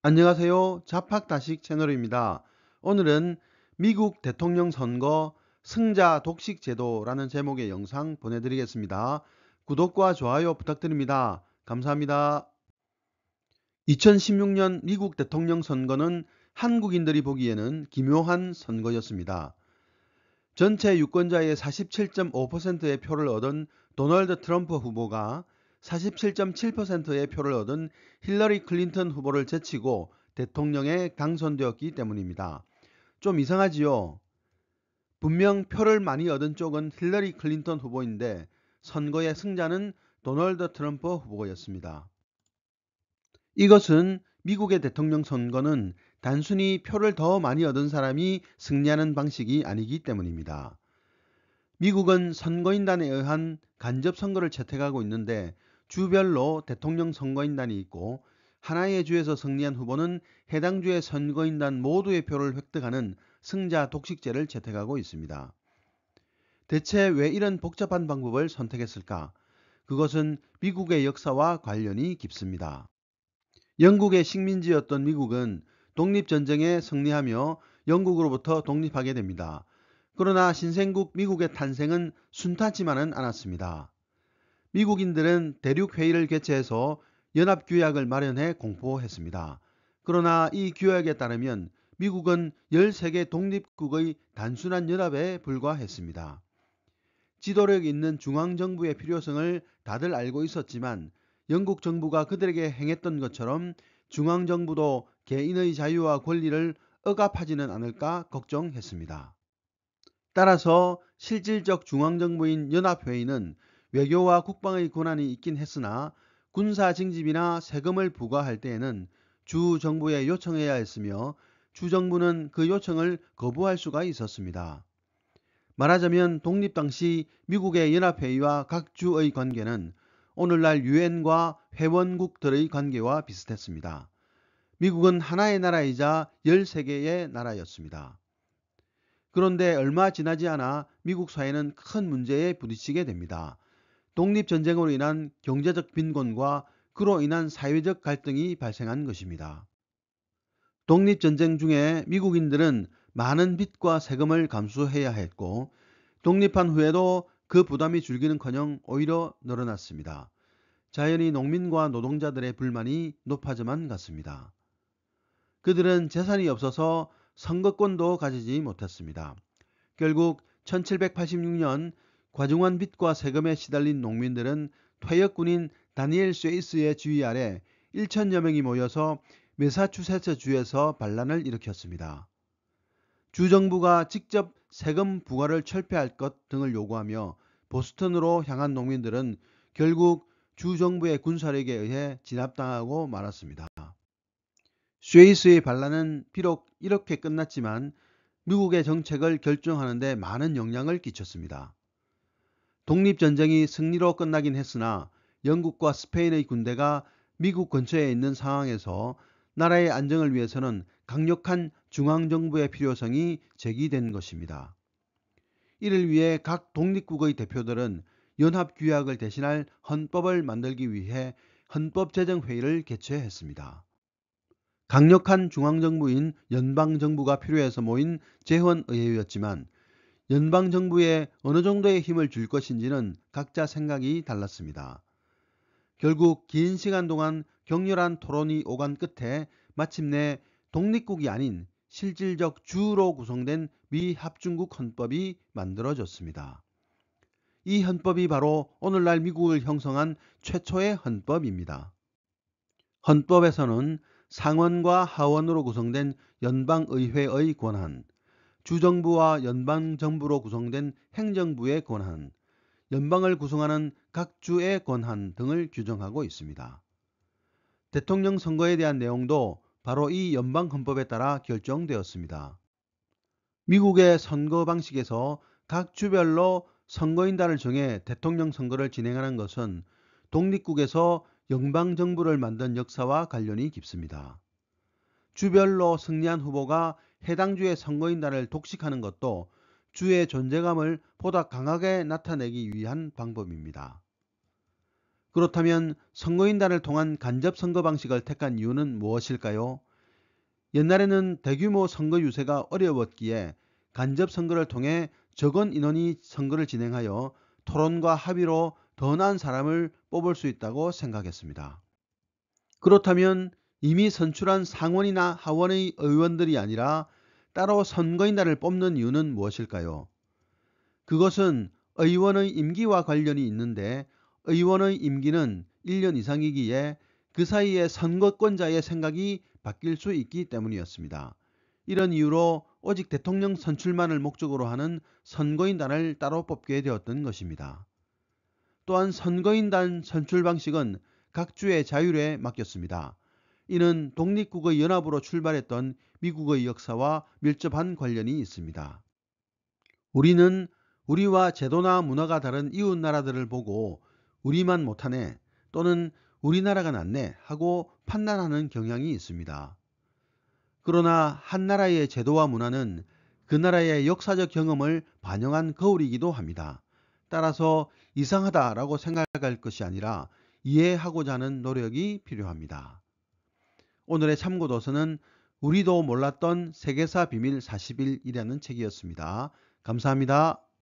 안녕하세요. 자팍다식 채널입니다. 오늘은 미국 대통령 선거 승자 독식 제도라는 제목의 영상 보내드리겠습니다. 구독과 좋아요 부탁드립니다. 감사합니다. 2016년 미국 대통령 선거는 한국인들이 보기에는 기묘한 선거였습니다. 전체 유권자의 47.5%의 표를 얻은 도널드 트럼프 후보가 47.7%의 표를 얻은 힐러리 클린턴 후보를 제치고 대통령에 당선되었기 때문입니다. 좀 이상하지요? 분명 표를 많이 얻은 쪽은 힐러리 클린턴 후보인데 선거의 승자는 도널드 트럼프 후보였습니다. 이것은 미국의 대통령 선거는 단순히 표를 더 많이 얻은 사람이 승리하는 방식이 아니기 때문입니다. 미국은 선거인단에 의한 간접선거를 채택하고 있는데 주별로 대통령 선거인단이 있고 하나의 주에서 승리한 후보는 해당 주의 선거인단 모두의 표를 획득하는 승자 독식제를 채택하고 있습니다. 대체 왜 이런 복잡한 방법을 선택했을까? 그것은 미국의 역사와 관련이 깊습니다. 영국의 식민지였던 미국은 독립전쟁에 승리하며 영국으로부터 독립하게 됩니다. 그러나 신생국 미국의 탄생은 순탄치만은 않았습니다. 미국인들은 대륙회의를 개최해서 연합규약을 마련해 공포했습니다. 그러나 이 규약에 따르면 미국은 13개 독립국의 단순한 연합에 불과했습니다. 지도력 있는 중앙정부의 필요성을 다들 알고 있었지만 영국 정부가 그들에게 행했던 것처럼 중앙정부도 개인의 자유와 권리를 억압하지는 않을까 걱정했습니다. 따라서 실질적 중앙정부인 연합회의는 외교와 국방의 권한이 있긴 했으나 군사 징집이나 세금을 부과할 때에는 주정부에 요청해야 했으며 주정부는 그 요청을 거부할 수가 있었습니다. 말하자면 독립 당시 미국의 연합회의와 각 주의 관계는 오늘날 유엔과 회원국들의 관계와 비슷했습니다. 미국은 하나의 나라이자 13개의 나라였습니다. 그런데 얼마 지나지 않아 미국 사회는 큰 문제에 부딪히게 됩니다. 독립전쟁으로 인한 경제적 빈곤과 그로 인한 사회적 갈등이 발생한 것입니다. 독립전쟁 중에 미국인들은 많은 빚과 세금을 감수해야 했고 독립한 후에도 그 부담이 줄기는커녕 오히려 늘어났습니다. 자연히 농민과 노동자들의 불만이 높아져만 갔습니다. 그들은 재산이 없어서 선거권도 가지지 못했습니다. 결국 1786년 과중한 빚과 세금에 시달린 농민들은 퇴역군인 다니엘 쇠이스의 지휘 아래 1천여 명이 모여서 매사추세츠 주에서 반란을 일으켰습니다. 주정부가 직접 세금 부과를 철폐할 것 등을 요구하며 보스턴으로 향한 농민들은 결국 주정부의 군사력에 의해 진압당하고 말았습니다. 쇠이스의 반란은 비록 이렇게 끝났지만 미국의 정책을 결정하는 데 많은 영향을 끼쳤습니다. 독립전쟁이 승리로 끝나긴 했으나 영국과 스페인의 군대가 미국 근처에 있는 상황에서 나라의 안정을 위해서는 강력한 중앙정부의 필요성이 제기된 것입니다. 이를 위해 각 독립국의 대표들은 연합규약을 대신할 헌법을 만들기 위해 헌법제정회의를 개최했습니다. 강력한 중앙정부인 연방정부가 필요해서 모인 재헌의회였지만 연방정부에 어느 정도의 힘을 줄 것인지는 각자 생각이 달랐습니다. 결국 긴 시간 동안 격렬한 토론이 오간 끝에 마침내 독립국이 아닌 실질적 주로 구성된 미합중국 헌법이 만들어졌습니다. 이 헌법이 바로 오늘날 미국을 형성한 최초의 헌법입니다. 헌법에서는 상원과 하원으로 구성된 연방의회의 권한, 주정부와 연방정부로 구성된 행정부의 권한, 연방을 구성하는 각 주의 권한 등을 규정하고 있습니다. 대통령 선거에 대한 내용도 바로 이 연방헌법에 따라 결정되었습니다. 미국의 선거 방식에서 각 주별로 선거인단을 정해 대통령 선거를 진행하는 것은 독립국에서 연방정부를 만든 역사와 관련이 깊습니다. 주별로 승리한 후보가 해당 주의 선거인단을 독식하는 것도 주의 존재감을 보다 강하게 나타내기 위한 방법입니다. 그렇다면 선거인단을 통한 간접 선거 방식을 택한 이유는 무엇일까요? 옛날에는 대규모 선거 유세가 어려웠기에 간접 선거를 통해 적은 인원이 선거를 진행하여 토론과 합의로 더 나은 사람을 뽑을 수 있다고 생각했습니다. 그렇다면 이미 선출한 상원이나 하원의 의원들이 아니라 따로 선거인단을 뽑는 이유는 무엇일까요? 그것은 의원의 임기와 관련이 있는데 의원의 임기는 1년 이상이기에 그 사이에 선거권자의 생각이 바뀔 수 있기 때문이었습니다. 이런 이유로 오직 대통령 선출만을 목적으로 하는 선거인단을 따로 뽑게 되었던 것입니다. 또한 선거인단 선출 방식은 각 주의 자율에 맡겼습니다. 이는 독립국의 연합으로 출발했던 미국의 역사와 밀접한 관련이 있습니다. 우리는 우리와 제도나 문화가 다른 이웃 나라들을 보고 우리만 못하네 또는 우리나라가 낫네 하고 판단하는 경향이 있습니다. 그러나 한 나라의 제도와 문화는 그 나라의 역사적 경험을 반영한 거울이기도 합니다. 따라서 이상하다라고 생각할 것이 아니라 이해하고자 하는 노력이 필요합니다. 오늘의 참고도서는 우리도 몰랐던 세계사 비밀 40일이라는 책이었습니다. 감사합니다.